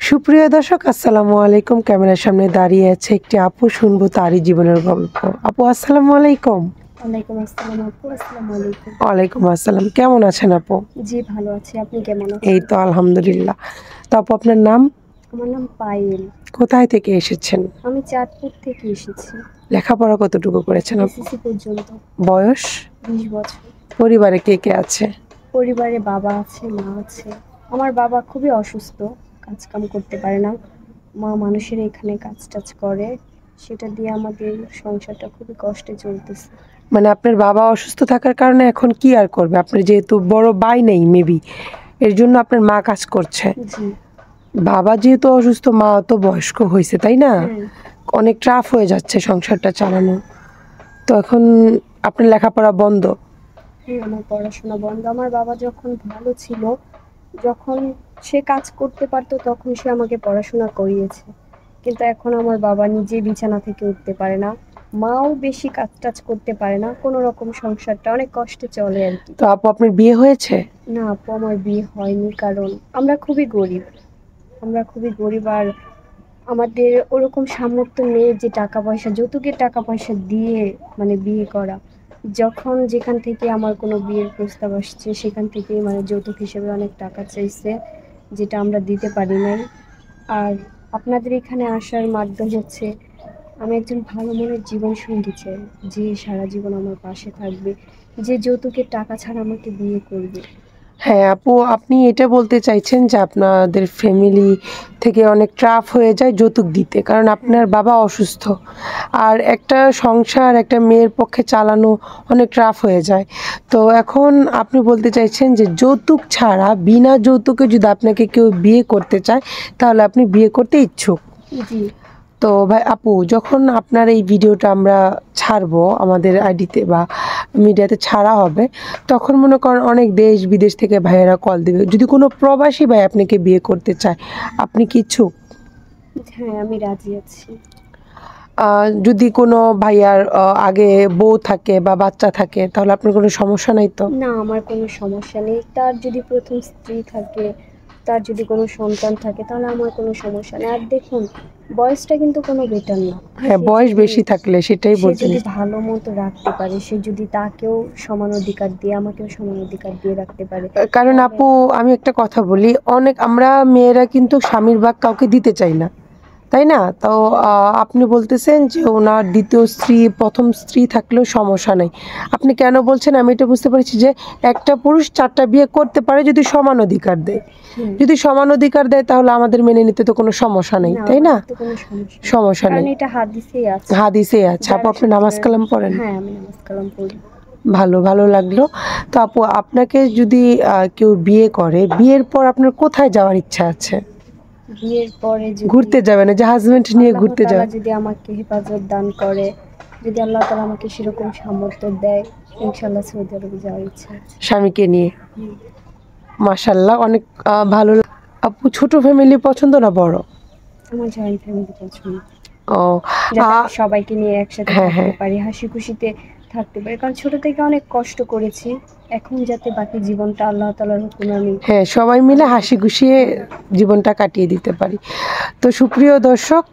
সুপ্রিয় দর্শক, আসসালামু আলাইকুম। ক্যামেরার সামনে দাঁড়িয়ে আছে একটি আপু, শুনবো তারই জীবনের গল্প। আপু আসসালামু আলাইকুম। ওয়ালাইকুম আসসালাম আপু। আসসালামু আলাইকুম। ওয়ালাইকুম আসসালাম। কেমন আছেন আপু? জি ভালো আছি, আপনি কেমন এই আছেন? তো আলহামদুলিল্লাহ। তো আপু, আপনার নাম? আমার নাম পায়েল। কোথায় থেকে এসেছেন? আমি চাঁদপুর থেকে এসেছি। লেখাপড়া কতটুকু করেছেন আপু? এসএসসি পর্যন্ত। বয়স? 20 বছর। পরিবারে কে কে আছে? পরিবারে বাবা আছে, মা আছে। আমার বাবা খুবই অসুস্থ, কাজ কাম করতে পারে না। মা মানুষের এখানে কাজ টাজ করে, সেটা দিয়ে আমাদের সংসারটা খুবই কষ্টে চলতেছে। মানে আপনার বাবা অসুস্থ থাকার কারণে এখন কি আর করবে? আপনার যেহেতু বড় ভাই নেই মেবি, এর জন্য আপনার মা কাজ করছে। জি। বাবা যেহেতু অসুস্থ, মা তো বয়স্ক হয়েছে, তাই না? হ্যাঁ। অনেক টাফ হয়ে যাচ্ছে সংসারটা চালানো। তো এখন আপনার লেখাপড়া বন্ধ? হ্যাঁ, আমার পড়াশোনা বন্ধ। আমার বাবা যখন ভালো ছিল, যখন সে কাজ করতে পারতো, তখন সে আমাকে পড়াশোনা করিয়েছে। কিন্তু এখন আমার বাবা নিজে বিছানা থেকে উঠতে পারে না, মাও বেশি কাজ টাজ করতে পারে না, কোনো রকম সংসারটা অনেক কষ্টে চলে আর কি। তো আপু, আপনার বিয়ে হয়েছে? না আপু, আমার বিয়ে হয়নি, কারণ আমরা খুবই গরিব। আর আমাদের ওরকম সামর্থ্য নেই যে টাকা পয়সা, যৌতুকের টাকা পয়সা দিয়ে মানে বিয়ে করা। যখন যেখান থেকে আমার কোনো বিয়ের প্রস্তাব আসছে, সেখান থেকেই মানে যৌতুক হিসেবে অনেক টাকা চাইছে, যেটা আমরা দিতে পারি নাই। আর আপনাদের এখানে আসার মাধ্যম হচ্ছে আমি একজন ভালো মনের জীবন সঙ্গী চাই, যে সারা জীবন আমার পাশে থাকবে, যে যৌতুকের টাকা ছাড়া আমাকে বিয়ে করবে। হ্যাঁ আপু, আপনি এটা বলতে চাইছেন যে আপনাদের ফ্যামিলি থেকে অনেক টাফ হয়ে যায় যৌতুক দিতে, কারণ আপনার বাবা অসুস্থ। আর একটা সংসার একটা মেয়ের পক্ষে চালানো অনেক টাফ হয়ে যায়। তো এখন আপনি বলতে চাইছেন যে যৌতুক ছাড়া, বিনা যৌতুকে যদি আপনাকে কেউ বিয়ে করতে চায়, তাহলে আপনি বিয়ে করতে ইচ্ছুক? জি। তো ভাই আপু, যখন আপনার এই ভিডিওটা আমরা ছাড়বো আমাদের আইডিতে বা মিডিয়াতে ছাড়া হবে, তখন মনে করেন অনেক দেশ বিদেশ থেকে ভাইয়েরা কল দিবে। যদি কোনো প্রবাসী ভাই আপনাকে বিয়ে করতে চায়, আপনি কি ইচ্ছুক? হ্যাঁ, আমি রাজি আছি। যদি কোনো ভাইয়ার আগে বউ থাকে বা বাচ্চা থাকে, তাহলে আপনার কোনো সমস্যা নাই তো? না, আমার কোনো সমস্যা নেই। তার যদি প্রথম স্ত্রী থাকে, তার যদি কোনো সন্তান থাকে, তাহলে আমার কোনো সমস্যা নেই। আর দেখুন, বয়সটা কিন্তু কোনো ব্যাপার না। হ্যাঁ, বয়স বেশি থাকলে সেটাই সে বলছেন। যদি ভালো মতো রাখতে পারে, সে যদি তাকেও সমান অধিকার দিয়ে, আমাকেও সমান অধিকার দিয়ে রাখতে পারে। কারণ আপু, আমি একটা কথা বলি, অনেক আমরা মেয়েরা কিন্তু স্বামীর ভাগ কাউকে দিতে চাই না, তাই না? তো আপনি বলতেছেন যে ওনার দ্বিতীয় স্ত্রী, প্রথম স্ত্রী থাকলেও সমস্যা নেই। আপনি কেন বলছেন আমি এটা বুঝতে পারছি, যে একটা পুরুষ 4টা বিয়ে করতে পারে যদি সমান অধিকার দেয়। যদি সমান অধিকার দেয়, তাহলে আমাদের মেনে নিতে তো কোনো সমস্যা নেই, তাই না? সমস্যা নেই, এটা হাদিসেই আছে। হাদিসে আছে। আপু, আপনি নামাজ কালাম পড়েন? হ্যাঁ, আমি নামাজ কালাম পড়ি। ভালো লাগলো। তো আপু, আপনাকে যদি কেউ বিয়ে করে, বিয়ের পর আপনার কোথায় যাওয়ার ইচ্ছা আছে? বিয়ের পরে ঘুরতে যাবে না, যে হাজবেন্ড নিয়ে ঘুরতে যাবে? যদি আমাকে হেফাজত দান করে, যদি আল্লাহ তাআলা আমাকে সেরকম সামর্থ্য দেয়, ইনশাআল্লাহ সৌদি আরবে যাওয়ার ইচ্ছা আছে। স্বামীকে নিয়ে? মাশাআল্লাহ, অনেক ভালো। আপু, ছোট ফ্যামিলি পছন্দ না বড়? আমার জয়েন্ট ফ্যামিলি পছন্দ। ও, সবাইকে নিয়ে একসাথে থাকতে পারি, হাসি খুশিতে থাকতে পারি, কারণ ছোট থেকে অনেক কষ্ট করেছি। এখন যাতে বাকি জীবনটা আল্লাহ তাআলার হুকুমে আমি সবাই মিলে হাসি খুশি জীবনটা কাটিয়ে দিতে পারি। তো সুপ্রিয় দর্শক,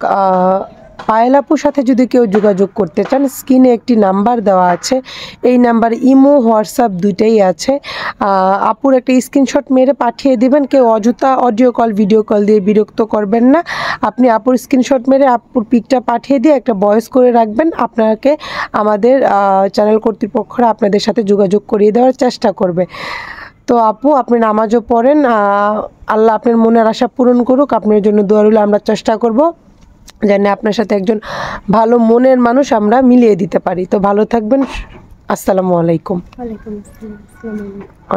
পায়েল আপুর সাথে যদি কেউ যোগাযোগ করতে চান, স্ক্রিনে একটি নাম্বার দেওয়া আছে। এই নাম্বার ইমো, হোয়াটসঅ্যাপ দুইটাই আছে। আপুর একটা স্ক্রিনশট মেরে পাঠিয়ে দিবেন। কেউ অযথা অডিও কল, ভিডিও কল দিয়ে বিরক্ত করবেন না। আপনি আপুর স্ক্রিনশট মেরে আপুর পিকটা পাঠিয়ে দিয়ে একটা ভয়েস করে রাখবেন। আপনাকে আমাদের চ্যানেল কর্তৃপক্ষরা আপনাদের সাথে যোগাযোগ করিয়ে দেওয়ার চেষ্টা করবে। তো আপু, আপনি নামাজও পড়েন। আল্লাহ আপনার মনের আশা পূরণ করুক। আপনার জন্য দোয়া রইল। আমরা চেষ্টা করব যেন আপনার সাথে একজন ভালো মনের মানুষ আমরা মিলিয়ে দিতে পারি। তো ভালো থাকবেন। আসসালামু আলাইকুম। ওয়ালাইকুম আসসালাম। আসসালামু আলাইকুম।